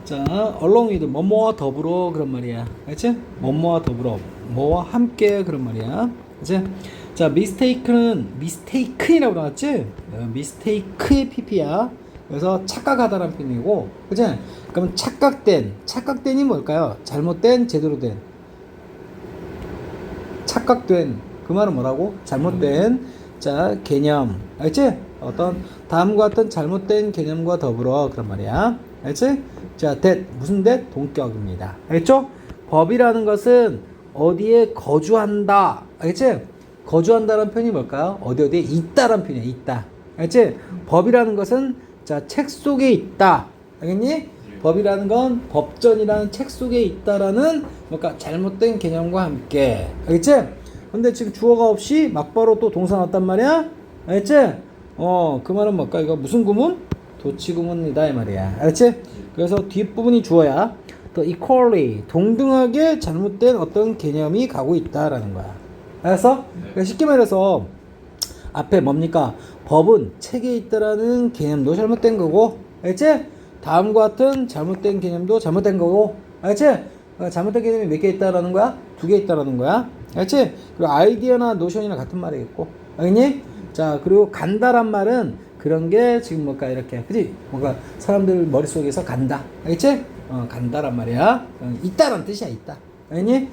자, along with 뭐뭐와 더불어 그런 말이야. 알지? 뭐뭐와 더불어 뭐와 함께 그런 말이야. 그치? 자, mistaken이라고 나왔지? mistake의 pp야. 그래서 착각하다라는 표현이고, 그치? 그러면 착각된이 뭘까요? 잘못된, 제대로 된. 착각된, 그 말은 뭐라고? 잘못된, 자, 개념. 알지? 어떤, 다음과 같은 잘못된 개념과 더불어 그런 말이야. 알지? 자, 무슨 동격입니다. 알겠죠? 법이라는 것은 어디에 거주한다. 알겠지? 거주한다는 표현이 뭘까요? 어디에 있다라는 표현이야. 있다. 알겠지? 법이라는 것은 자, 책 속에 있다. 알겠니? 법이라는 건 법전이라는 책 속에 있다라는 뭔가 잘못된 개념과 함께. 알겠지? 근데 지금 주어가 없이 막바로 또 동사 나왔단 말이야? 알겠지? 그 말은 뭘까? 이거 무슨 구문? 도치구문이다 이 말이야. 알겠지? 그래서 뒷부분이 주어야. 또 equally 동등하게 잘못된 어떤 개념이 가고 있다라는 거야. 알았어? 그러니까 쉽게 말해서 앞에 뭡니까? 법은 책에 있다라는 개념도 잘못된 거고, 알겠지? 다음과 같은 잘못된 개념도 잘못된 거고, 알겠지? 잘못된 개념이 몇 개 있다라는 거야? 2개 있다라는 거야. 알겠지? 그리고 아이디어나 노션이나 같은 말이겠고, 알겠니? 자, 그리고 간다란 말은 그런 게 지금 뭘까 이렇게, 그지? 뭔가 사람들 머릿속에서 간다, 알겠지? 간다란 말이야. 있다란 뜻이야, 있다. 알겠니?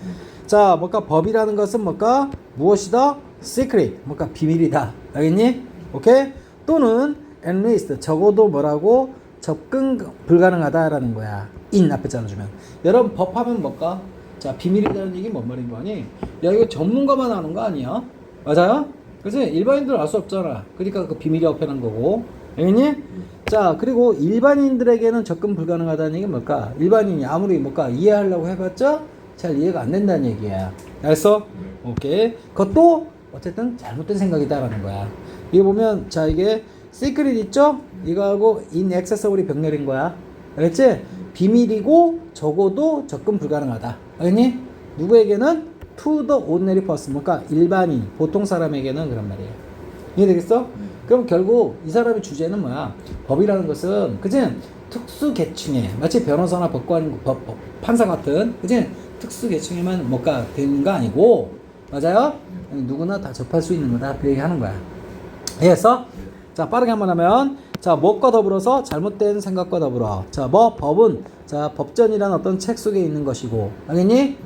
자, 뭘까? 법이라는 것은 뭘까? 무엇이다? secret, 뭘까? 비밀이다. 알겠니? 오케이? 또는 at least, 적어도 뭐라고? 접근 불가능하다라는 거야. in 앞에 짜주면. 여러분, 법하면 뭘까? 자, 비밀이라는 얘기 뭔 말인 거 아니? 야, 이거 전문가만 아는 거 아니야? 맞아요? 그치? 일반인들 알 수 없잖아. 그러니까 그 비밀이 어편한 거고. 알겠니? 자, 그리고 일반인들에게는 접근 불가능하다는 얘기는 뭘까? 일반인이 아무리 뭘까? 이해하려고 해봤자 잘 이해가 안 된다는 얘기야. 알았어? 오케이. 그것도 어쨌든 잘못된 생각이다라는 거야. 이거 보면, 자, 이게 시크릿 있죠? 이거하고 inaccessible이 병렬인 거야. 알겠지? 비밀이고 적어도 접근 불가능하다. 알겠니? 누구에게는? to the ordinary person. 뭔가 일반인, 보통 사람에게는 그런 말이에요. 이해되겠어? 그럼 결국 이 사람의 주제는 뭐야? 법이라는 것은, 그치? 특수 계층에, 마치 변호사나 법관, 판사 같은, 그치? 특수 계층에만 뭔가 되는 거 아니고, 맞아요? 누구나 다 접할 수 있는 거다. 그 얘기 하는 거야. 이해했어? 자, 빠르게 한번 하면, 자, 무엇과 더불어서 잘못된 생각과 더불어. 자, 법은, 자, 법전이라는 어떤 책 속에 있는 것이고, 알겠니?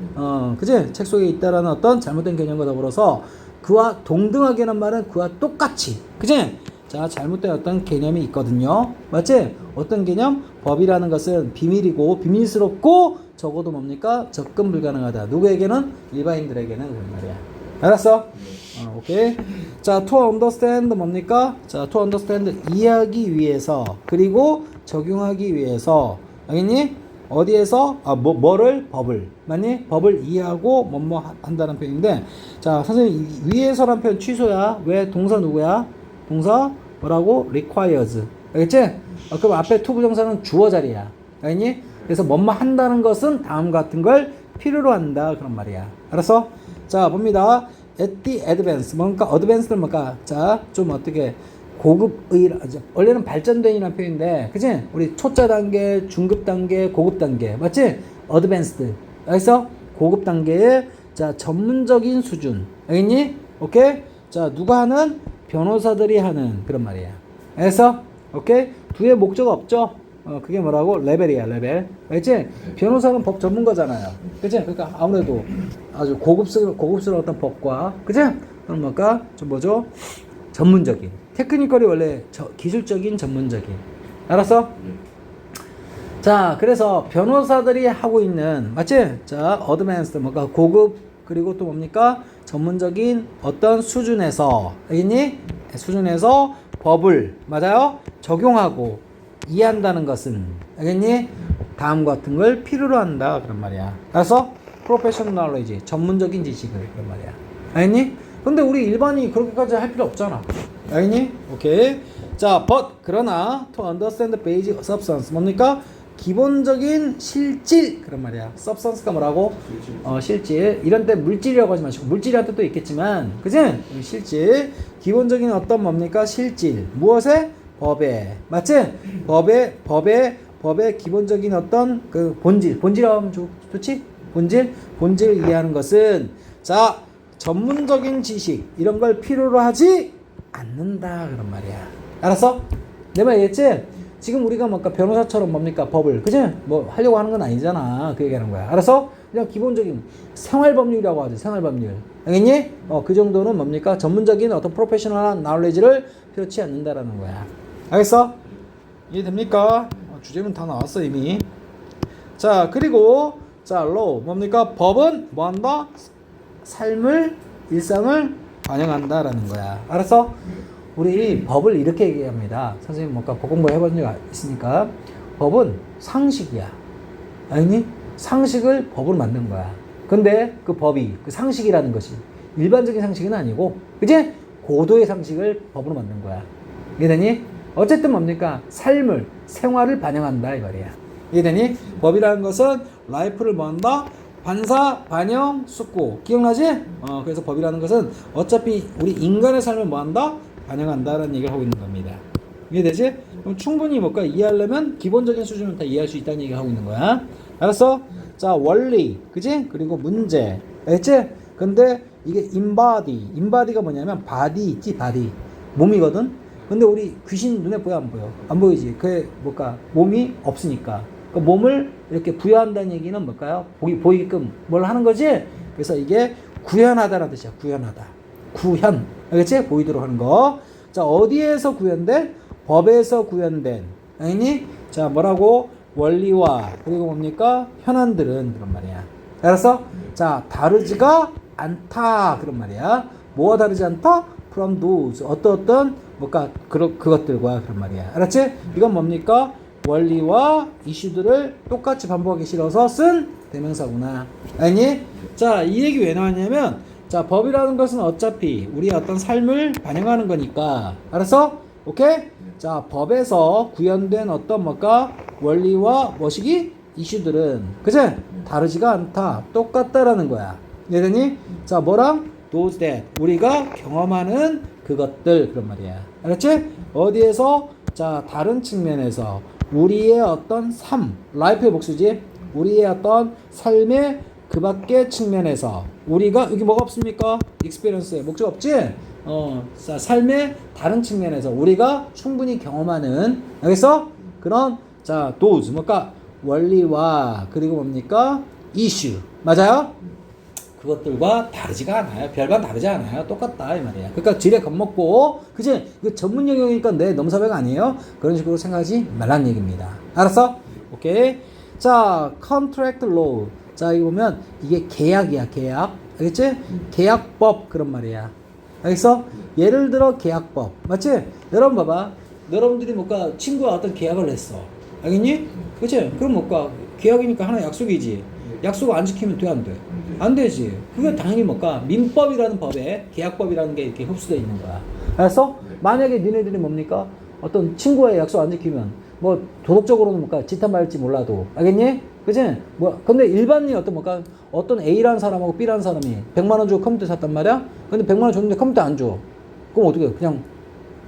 그지? 책 속에 있다라는 어떤 잘못된 개념과 더불어서 그와 동등하게는 말은 그와 똑같이, 그지? 자, 잘못된 어떤 개념이 있거든요. 맞지? 어떤 개념? 법이라는 것은 비밀이고, 비밀스럽고, 적어도 뭡니까? 접근 불가능하다. 누구에게는? 일반인들에게는 그런 말이야. 알았어? 오케이. 자, to understand 뭡니까? 자, to understand 이해하기 위해서, 그리고 적용하기 위해서, 알겠니? 어디에서? 뭐를? 법을. 맞니? 법을 이해하고 뭐뭐 한다는 표현인데, 자, 선생님, 위해서란 표현 취소야. 왜? 동사 누구야? 동사 뭐라고? requires. 알겠지? 그럼 앞에 to 부정사는 주어 자리야. 알겠니? 그래서 뭐뭐 한다는 것은 다음 같은 걸 필요로 한다. 그런 말이야. 알았어? 자, 봅니다. at the advance. 뭔가 advance는 뭔가, 자, 좀 어떻게 고급의, 원래는 발전된이라는 표현인데, 그치? 우리 초짜 단계, 중급 단계, 고급 단계, 맞지? advanced. 알겠어? 고급 단계의, 자, 전문적인 수준. 알겠니? 오케이? 자, 누가 하는? 변호사들이 하는 그런 말이야. 알겠어? 오케이? 뒤에 목적 없죠? 그게 뭐라고? 레벨이야, 레벨. 알지? 변호사는 법 전문가잖아요. 그치? 그러니까 아무래도 아주 고급스러운 어떤 법과, 그치? 그럼 뭘까? 좀 뭐죠? 전문적인. 테크니컬이 원래 기술적인 전문적인. 알았어? 자, 그래서 변호사들이 하고 있는, 맞지? 자, 어드밴스드, 뭔가 고급, 그리고 또 뭡니까? 전문적인 어떤 수준에서, 알겠니? 수준에서 법을, 맞아요? 적용하고 이해한다는 것은, 알겠니? 다음 같은 걸 필요로 한다. 그런 말이야. 알았어? 프로페셔널 knowledge, 전문적인 지식을, 그런 말이야. 알겠니? 근데 우리 일반이 그렇게까지 할 필요 없잖아. 알겠니? 오케이. 자, but, 그러나, to understand the basic substance. 뭡니까? 기본적인 실질. 그런 말이야. substance가 뭐라고? 실질. 이런 때 물질이라고 하지 마시고, 물질이란 뜻도 있겠지만, 그치? 실질. 기본적인 어떤 뭡니까? 실질. 무엇에? 법에. 맞지? 법에 법의 기본적인 어떤 그 본질이라고 하면 좋지? 본질을 이해하는 것은 자, 전문적인 지식 이런 걸 필요로 하지 않는다 그런 말이야. 알았어? 내 말 이해했지? 지금 우리가 뭔가 변호사처럼 뭡니까 법을 그지? 뭐 하려고 하는 건 아니잖아. 그 얘기하는 거야. 알았어? 그냥 기본적인 생활법률이라고 하지. 생활법률. 알겠니? 그 정도는 뭡니까? 전문적인 어떤 프로페셔널한 나울리지를 필요치 않는다라는 거야. 알겠어? 이해됩니까? 주제문 다 나왔어 이미. 자, 그리고 자, law 뭡니까? 법은 뭐한다? 삶을, 일상을 반영한다라는 거야. 알았어? 우리 법을 이렇게 얘기합니다. 선생님 뭔가 법 공부 해본 적 있으니까 법은 상식이야. 아니니? 상식을 법으로 만든 거야. 근데 그 법이 그 상식이라는 것이 일반적인 상식은 아니고 그치? 고도의 상식을 법으로 만든 거야. 이해되니? 어쨌든 뭡니까? 삶을, 생활을 반영한다 이 말이야. 이해되니? 법이라는 것은 life를 뭐한다? 반사, 반영, 숙고. 기억나지? 그래서 법이라는 것은 어차피 우리 인간의 삶을 뭐한다? 반영한다라는 얘기를 하고 있는 겁니다. 이해되지? 그럼 충분히 뭔가 이해하려면 기본적인 수준은 다 이해할 수 있다는 얘기를 하고 있는 거야. 알았어? 자, 원리, 그지? 그리고 문제. 알겠지? 근데 이게 inbody가 뭐냐면 body 있지, body. 몸이거든? 근데 우리 귀신 눈에 보여, 안 보여? 안 보이지? 그게 뭘까? 몸이 없으니까. 그 몸을 이렇게 부여한다는 얘기는 뭘까요? 보이게끔 뭘 하는 거지? 그래서 이게 구현하다라는 뜻이야. 구현하다. 구현. 알겠지? 보이도록 하는 거. 자, 어디에서 구현된? 법에서 구현된. 알겠니? 자, 뭐라고? 원리와 그리고 뭡니까? 현안들은 그런 말이야. 알았어? 자, 다르지가 않다 그런 말이야. 뭐가 다르지 않다? From those 어떤 뭘까? 그것들과 그런 말이야. 알았지? 이건 뭡니까? 원리와 이슈들을 똑같이 반복하기 싫어서 쓴 대명사구나. 아니? 자, 이 얘기 왜 나왔냐면 자, 법이라는 것은 어차피 우리의 어떤 삶을 반영하는 거니까. 알았어? 오케이? 자, 법에서 구현된 어떤 뭘까? 원리와 뭐시기? 이슈들은 그치? 다르지가 않다. 똑같다라는 거야. 이해되니? 자, 뭐랑? those that 우리가 경험하는 그것들 그런 말이야. 알았지? 어디에서? 자, 다른 측면에서 우리의 어떤 삶, life의 복수지? 우리의 어떤 삶의 그 밖의 측면에서 우리가 여기 뭐가 없습니까? experience에 목적 없지? 자, 삶의 다른 측면에서 우리가 충분히 경험하는 알겠어? 그런 자, those 뭐까 원리와 그리고 뭡니까? 이슈 맞아요? 그것들과 다르지가 않아요. 별반 다르지 않아요. 똑같다 이 말이야. 그러니까 지레 겁먹고 그치? 이거 전문 영역이니까 내 넘사벽 아니에요? 그런 식으로 생각하지 말라는 얘기입니다. 알았어? 오케이. 자, contract law. 자, 여기 보면 이게 계약이야. 계약. 알겠지? 계약법 그런 말이야. 알겠어? 예를 들어 계약법. 맞지? 여러분 봐봐. 여러분들이 뭔가 친구와 어떤 계약을 했어. 알겠니? 그치? 그럼 뭔가 계약이니까 하나 약속이지. 약속 안 지키면 돼, 안 돼? 안 되지. 그게 당연히 뭘까? 민법이라는 법에 계약법이라는 게 이렇게 흡수되어 있는 거야. 알았어? 만약에 니네들이 뭡니까? 어떤 친구와의 약속 안 지키면 뭐 도덕적으로는 뭘까? 지탄받을지 몰라도. 알겠니? 그치? 뭐 근데 일반인이 어떤 A라는 사람하고 B라는 사람이 100만 원 주고 컴퓨터 샀단 말이야? 근데 100만 원 줬는데 컴퓨터 안 줘. 그럼 어떻게 해? 그냥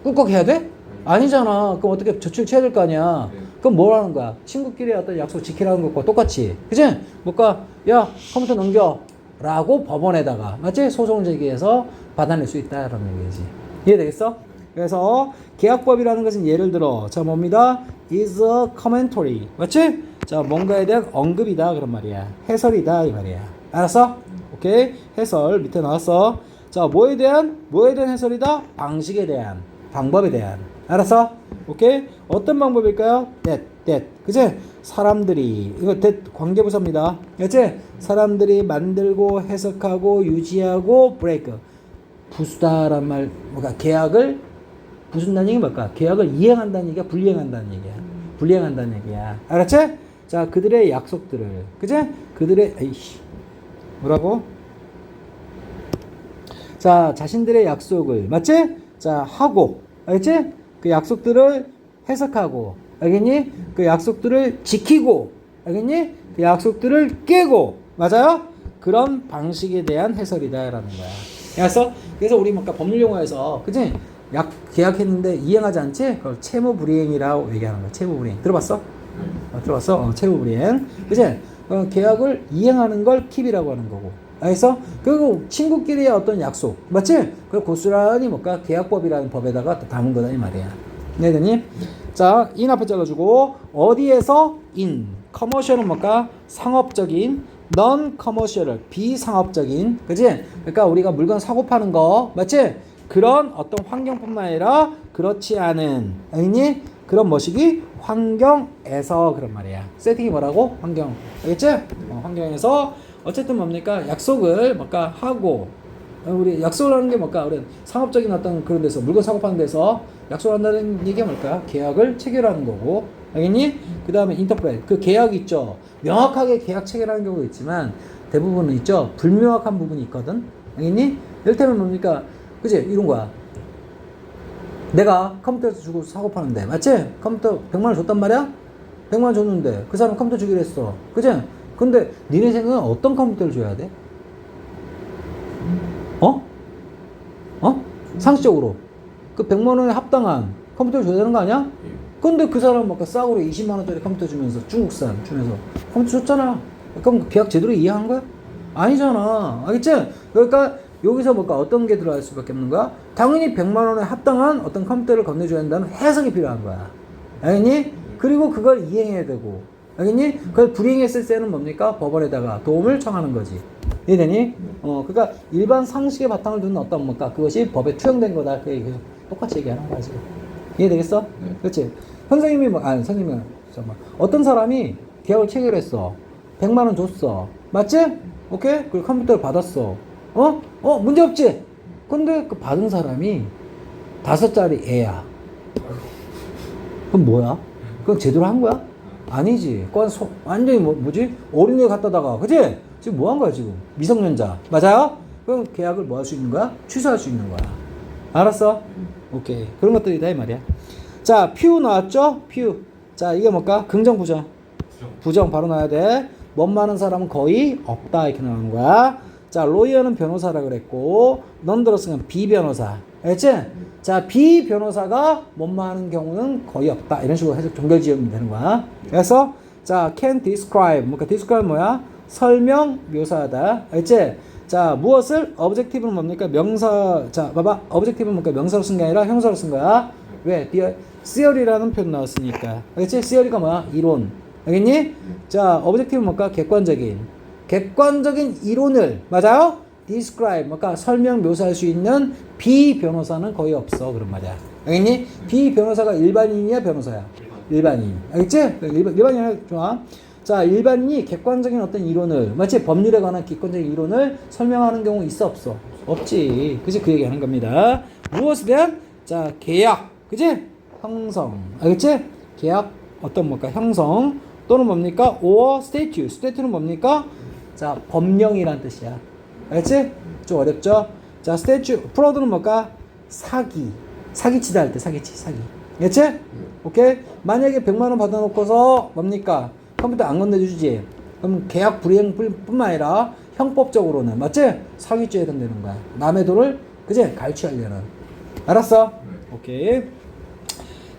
꿀꺽 해야 돼? 아니잖아. 그럼 어떻게 저축 쳐야 될 거 아니야. 그럼 뭘 하는 거야? 친구끼리 어떤 약속 지키라는 것과 똑같이. 그치? 뭘까? 야, 컴퓨터 넘겨. 라고 법원에다가, 맞지? 소송 제기해서 받아낼 수 있다라는 얘기지. 이해되겠어? 그래서 계약법이라는 것은 예를 들어, 자, 뭡니다? is a commentary. 맞지? 자, 뭔가에 대한 언급이다. 그런 말이야. 해설이다. 이 말이야. 알았어? 오케이. 해설 밑에 나왔어. 자, 뭐에 대한 해설이다? 방식에 대한, 방법에 대한. 알았어? 오케이? 어떤 방법일까요? that. 그치? 사람들이, 이거 that 관계부사입니다. 그치? 사람들이 만들고 해석하고 유지하고 break. 부수다란 말, 뭐가 계약을 부순다는 얘기 뭘까? 계약을 이행한다는 얘기야? 불이행한다는 얘기야? 불이행한다는 얘기야. 알았지? 자, 그들의 약속들을. 그치? 뭐라고? 자, 자신들의 약속을. 맞지? 자, 하고. 알겠지? 그 약속들을 해석하고. 알겠니? 그 약속들을 지키고. 알겠니? 그 약속들을 깨고. 맞아요? 그런 방식에 대한 해설이다. 라는 거야. 알았어? 그래서 우리 뭔가 법률 용어에서, 그치? 계약했는데 이행하지 않지? 그걸 채무불이행이라고 얘기하는 거야. 채무불이행. 들어봤어? 들어왔어? 채무 불이행. 그치? 계약을 이행하는 걸 keep이라고 하는 거고. 알겠어? 그리고 친구끼리의 어떤 약속. 맞지? 그걸 고스란히 뭔가 계약법이라는 법에다가 담은 거다, 이 말이야. 네, 되니? 자, in 앞에 잘라주고, 어디에서 in. 커머셜은 뭔가 상업적인, non commercial, 비상업적인. 그치? 그러니까 우리가 물건 사고 파는 거. 맞지? 그런 어떤 환경뿐만 아니라 그렇지 않은. 알겠니? 그런 뭐시기? 환경에서 그런 말이야. 세팅이 뭐라고? 환경. 알겠지? 환경에서 어쨌든 뭡니까? 약속을 뭔가 하고, 우리 약속을 하는 게 뭘까? 우리 상업적인 어떤 그런 데서 물건 사고 파는 데서 약속을 한다는 얘기가 뭘까? 계약을 체결하는 거고. 알겠니? 그 다음에 인터프레트. 그 계약 있죠? 명확하게 계약 체결하는 경우도 있지만 대부분은 있죠? 불명확한 부분이 있거든? 알겠니? 이를테면 뭡니까? 그치? 이런 거야. 내가 컴퓨터 주고 사고 파는데, 맞지? 컴퓨터 100만 원 줬단 말이야? 100만 원 줬는데 그 사람 컴퓨터 주기로 했어. 그치? 근데 니네 생각은 어떤 컴퓨터를 줘야 돼? 상식적으로 그 100만 원에 합당한 컴퓨터를 줘야 되는 거 아니야? 근데 그 사람 아까 싸구려 20만 원짜리 컴퓨터 주면서 중국산 주면서 컴퓨터 줬잖아. 그럼 계약 제대로 이해한 거야? 아니잖아. 알겠지? 그러니까 여기서 뭔가 어떤 게 들어갈 수밖에 없는 거야? 당연히 100만 원에 합당한 어떤 컴퓨터를 건네줘야 한다는 해석이 필요한 거야. 알겠니? 그리고 그걸 이행해야 되고. 알겠니? 그걸 불이행했을 때는 뭡니까? 법원에다가 도움을 청하는 거지. 이해되니? 그러니까 일반 상식의 바탕을 두는 어떤 뭔가 그것이 법에 투영된 거다. 그 얘기 똑같이 얘기하는 거야 지금. 이해되겠어? 네. 그렇지? 선생님이 선생님이 잠깐만. 어떤 사람이 계약을 체결했어. 100만 원 줬어. 맞지? 오케이? 그리고 컴퓨터를 받았어. 문제 없지? 근데 그 받은 사람이 5살짜리 애야. 그럼 뭐야? 그건 제대로 한 거야? 아니지. 그건 완전히 뭐지? 어린애 갖다다가, 그치? 지금 뭐 한 거야, 지금? 미성년자. 맞아요? 그럼 계약을 뭐 할 수 있는 거야? 취소할 수 있는 거야. 알았어? 오케이. 그런 것들이다, 이 말이야. 자, 퓨 나왔죠? 퓨. 자, 이게 뭘까? 긍정, 부정. 부정 바로 나와야 돼. 멋 많은 사람은 거의 없다. 이렇게 나오는 거야. 자, 로이어는 변호사라 그랬고, 넌 들었으면 비변호사. 알겠지? 자, 비변호사가 멋 많은 경우는 거의 없다. 이런 식으로 해서 종결 지으면 되는 거야. 그래서, 자, can describe. 뭐까 describe 뭐야? 설명, 묘사하다. 알겠지? 자, 무엇을? objective는 뭡니까? 명사. 자, 봐봐. objective는 뭡니까? 명사로 쓴 게 아니라 형사로 쓴 거야. 왜? theory라는 표현 나왔으니까. 알겠지? theory가 뭐야? 이론. 알겠니? 자, objective는 뭘까? 객관적인 이론을, 맞아요? describe, 뭔가 설명, 묘사할 수 있는 비변호사는 거의 없어. 그런 말이야. 알겠니? 비변호사가 일반인이야, 변호사야? 일반인. 알겠지? 일반인이야, 좋아. 자, 일반인이 객관적인 어떤 이론을, 마치 법률에 관한 객관적인 이론을 설명하는 경우 있어, 없어? 없지. 그치? 그 얘기 하는 겁니다. 무엇에 대한? 자, 계약. 그치? 형성. 알겠지? 계약, 어떤 뭘까? 형성. 또는 뭡니까? or statute. statute는 뭡니까? 자, 법령이란 뜻이야. 알겠지? 좀 어렵죠? 자, statute. 프로드는 뭘까? 사기치다 할 때 사기. 알겠지? 오케이? 만약에 100만 원 받아놓고서 뭡니까? 컴퓨터 안 건네주지? 그럼 계약 불이행뿐만 아니라 형법적으로는, 맞지? 사기죄에 해당되는 거야. 남의 돈을, 그치? 갈취하려는. 알았어? 오케이.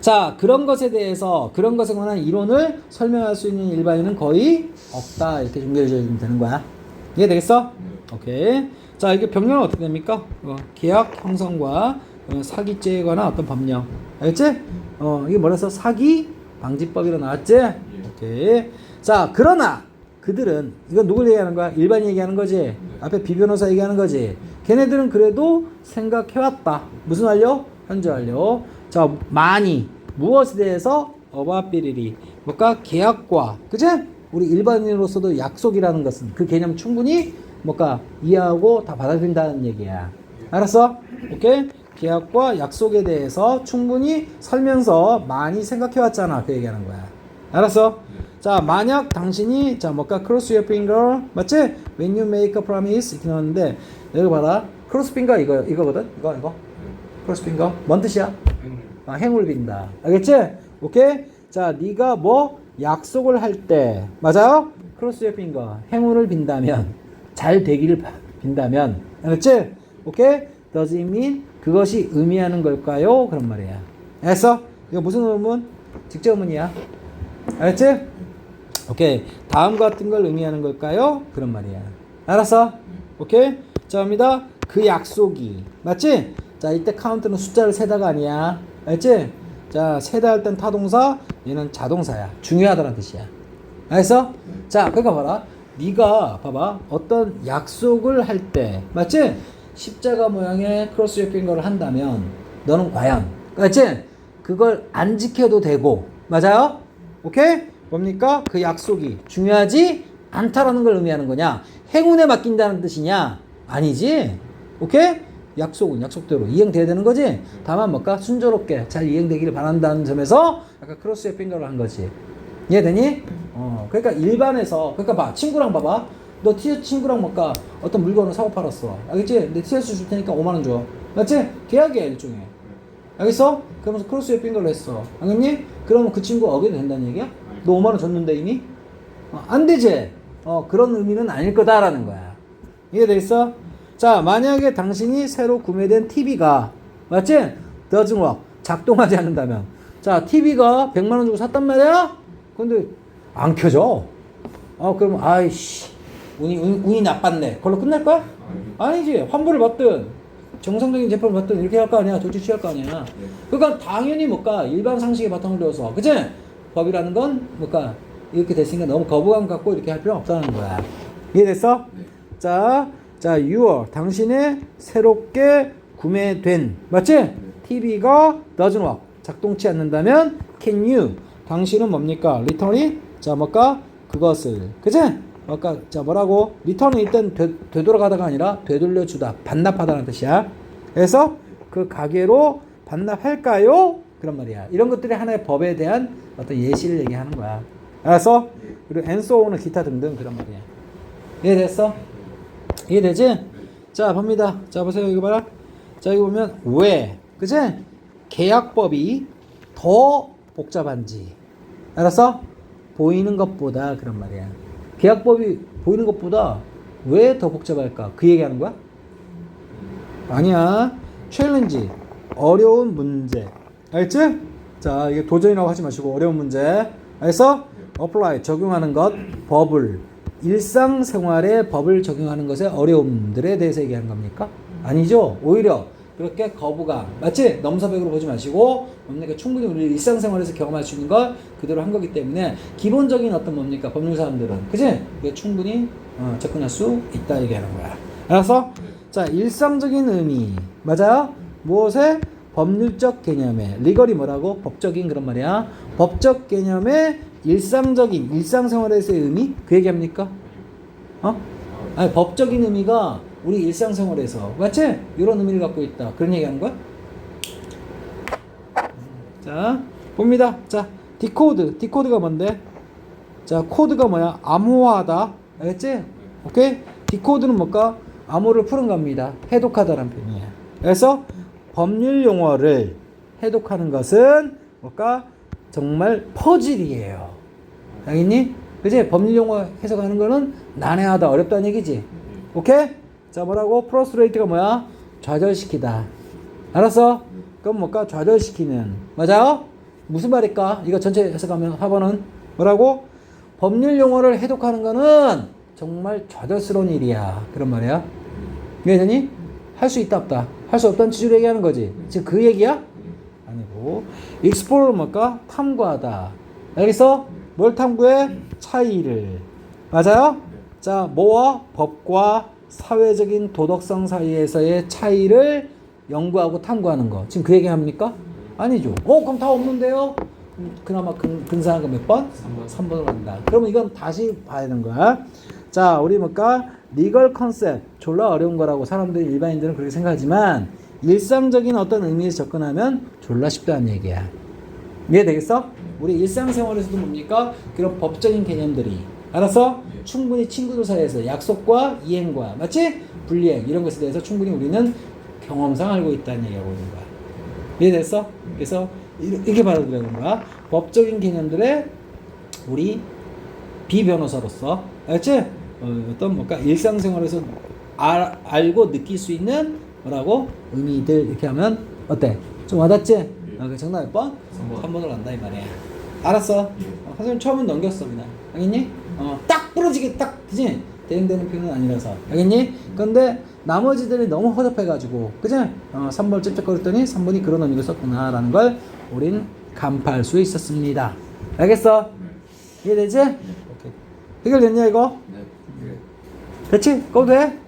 자, 그런 것에 대해서, 그런 것에 관한 이론을 설명할 수 있는 일반인은 거의 없다. 이렇게 종결해주면 되는 거야. 이해되겠어? 오케이. 자, 이게 병령은 어떻게 됩니까? 계약 형성과 사기죄에 관한 어떤 법령. 알겠지? 이게 뭐라서? 사기 방지법이라 나왔지? 오케이. 자, 그러나 그들은, 이건 누굴 얘기하는 거야? 일반인 얘기하는 거지? 앞에 비변호사 얘기하는 거지? 걔네들은 그래도 생각해왔다. 무슨 완료? 현재 완료. 자, 많이 무엇에 대해서? 어바비리리. 뭘까? 계약과, 그치? 우리 일반인으로서도 약속이라는 것은 그 개념 충분히 뭘까? 이해하고 다 받아들인다는 얘기야. 알았어? 오케이? 계약과 약속에 대해서 충분히 살면서 많이 생각해왔잖아. 그 얘기하는 거야. 알았어? 자, 만약 당신이, 자, 뭘까? cross your finger. 맞지? when you make a promise. 이렇게 나왔는데, 여기 봐라. cross finger 이거거든? 이거. cross finger. 뭔 뜻이야? 행운을 빈다. 알겠지? 오케이? 자, 네가 뭐 약속을 할 때, 맞아요? cross your finger. 행운을 빈다면, 잘 되기를 빈다면, 알겠지? 오케이? does it mean? 그것이 의미하는 걸까요? 그런 말이야. 알았어? 이거 무슨 의문? 직접 의문이야. 알았지? 오케이. 다음과 같은 걸 의미하는 걸까요? 그런 말이야. 알았어? 오케이? 자, 갑니다. 그 약속이. 맞지? 자, 이때 카운트는 숫자를 세다가 아니야. 알지? 자, 세다 할 땐 타동사, 얘는 자동사야. 중요하다는 뜻이야. 알았어? 자, 그러니까 봐라. 네가 봐봐. 어떤 약속을 할 때, 맞지? 십자가 모양의 크로스 옆인 걸 한다면 너는 과연, 맞지? 그걸 안 지켜도 되고, 맞아요? 오케이? 뭡니까? 그 약속이 중요하지 않다라는 걸 의미하는 거냐? 행운에 맡긴다는 뜻이냐? 아니지? 오케이? 약속은 약속대로 이행돼야 되는 거지? 다만 뭘까? 순조롭게 잘 이행되기를 바란다는 점에서 약간 크로스의 핑거를 한 거지. 이해되니? 그러니까 일반에서, 그러니까 봐. 친구랑 봐봐. 너 친구랑 뭘까? 어떤 물건을 사고 팔았어. 알겠지? 내 TS 줄 테니까 5만원 줘. 맞지? 계약이야, 일종의. 알겠어? 그러면서 크로스의 핑거를 했어. 알겠니? 그러면 그 친구 어게도 된다는 얘기야? 너 5만원 줬는데 이미? 안 되지? 그런 의미는 아닐 거다라는 거야. 이해되겠어? 자, 만약에 당신이 새로 구매된 TV가, 맞지? doesn't work. 작동하지 않는다면. 자, TV가 100만원 주고 샀단 말이야? 근데 안 켜져. 그러면, 아이씨, 운이 나빴네. 그걸로 끝날 거야? 아니지. 환불을 받든, 정상적인 제품을 받든, 이렇게 할 거 아니야. 조치 취할 거 아니야. 그러니까 당연히 뭘까? 일반 상식에 바탕을 두어서. 그치? 법이라는 건 뭘까? 이렇게 됐으니까 너무 거부감 갖고 이렇게 할 필요는 없다는 거야. 이해됐어? 자, your. 당신의 새롭게 구매된, 맞지? TV가 doesn't work. 작동치 않는다면, can you? 당신은 뭡니까? return이? 자, 뭘까? 그것을. 그치? 뭘까? 자, 뭐라고? return은 일단 되돌아가다가 아니라 되돌려주다. 반납하다는 뜻이야. 그래서 그 가게로 반납할까요? 그런 말이야. 이런 것들이 하나의 법에 대한 어떤 예시를 얘기하는 거야. 알았어? 그리고 and so on은 기타 등등 그런 말이야. 이해됐어? 이해되지? 자, 봅니다. 자, 보세요. 이거 봐라. 자, 여기 보면 왜, 그치? 계약법이 더 복잡한지. 알았어? 보이는 것보다 그런 말이야. 계약법이 보이는 것보다 왜 더 복잡할까? 그 얘기하는 거야? 아니야. 챌린지. 어려운 문제. 알겠지? 자, 이게 도전이라고 하지 마시고 어려운 문제. 알겠어? apply. 적용하는 것. 법을. 일상생활에 법을 적용하는 것의 어려움들에 대해서 얘기하는 겁니까? 아니죠. 오히려 그렇게 거부감, 맞지? 넘사벽으로 보지 마시고 뭡니까? 충분히 우리 일상생활에서 경험할 수 있는 걸 그대로 한 거기 때문에 기본적인 어떤 뭡니까? 법률사람들은, 그치? 이게 충분히 접근할 수 있다 얘기하는 거야. 알았어? 자, 일상적인 의미, 맞아요? 무엇에? 법률적 개념에. 리걸이 뭐라고? 법적인 그런 말이야. 법적 개념의 일상적인, 일상생활에서의 의미? 그 얘기합니까? 아니, 법적인 의미가 우리 일상생활에서, 맞지? 이런 의미를 갖고 있다. 그런 얘기하는 거야? 자, 봅니다. 자, 디코드. 디코드가 뭔데? 자, 코드가 뭐야? 암호화하다. 알겠지? 오케이? 디코드는 뭘까? 암호를 푸는 겁니다. 해독하다라는 표현이야. 그래서 법률 용어를 해독하는 것은 뭘까? 정말 퍼즐이에요. 알겠니? 그치? 법률 용어 해석하는 거는 난해하다, 어렵다는 얘기지. 오케이? 자, 뭐라고? 프러스트레이트가 뭐야? 좌절시키다. 알았어? 그럼 뭘까? 좌절시키는. 맞아요? 무슨 말일까? 이거 전체 해석하면 4번은 뭐라고? 법률 용어를 해독하는 거는 정말 좌절스러운 일이야. 그런 말이야. 이해되니? 할 수 있다 없다. 할 수 없다는 취지로 얘기하는 거지. 지금 그 얘기야? 아니고. explore 뭘까? 탐구하다. 알겠어? 뭘 탐구해? 차이를. 맞아요? 자, 뭐와? 법과 사회적인 도덕성 사이에서의 차이를 연구하고 탐구하는 거. 지금 그 얘기 합니까? 아니죠. 그럼 다 없는데요? 그나마 근사한 거 몇 번? 3번으로 간다. 그러면 이건 다시 봐야 되는 거야. 자, 우리 뭘까? 리걸 컨셉. 졸라 어려운 거라고 사람들이, 일반인들은 그렇게 생각하지만 일상적인 어떤 의미에서 접근하면 졸라 쉽다는 얘기야. 이해되겠어? 우리 일상생활에서도 뭡니까? 그런 법적인 개념들이, 알았어? 충분히 친구들 사이에서 약속과 이행과, 맞지? 불이행, 이런 것에 대해서 충분히 우리는 경험상 알고 있다는 얘기하고 있는 거야. 이해됐어? 그래서 이렇게 받아들여야 되는 거야. 법적인 개념들의 우리 비변호사로서, 알았지? 어떤 뭘까? 일상생활에서 알고 느낄 수 있는 뭐라고? 의미들, 이렇게 하면 어때? 좀 와닿지? 정답 몇 번? 3번으로 간다 이 말이야. 알았어. 선생님 처음은 넘겼어 그냥. 알겠니? 딱 부러지게 딱 그지? 대응되는 표현은 아니라서. 알겠니? 근데 나머지들이 너무 허접해가지고 그지? 3번을 찝쩍거렸더니 3번이 그런 의미로 썼구나라는 걸 우린 간파할 수 있었습니다. 알겠어? 이해되지? 오케이. 해결됐냐 이거? 네. 됐지? 그거 돼?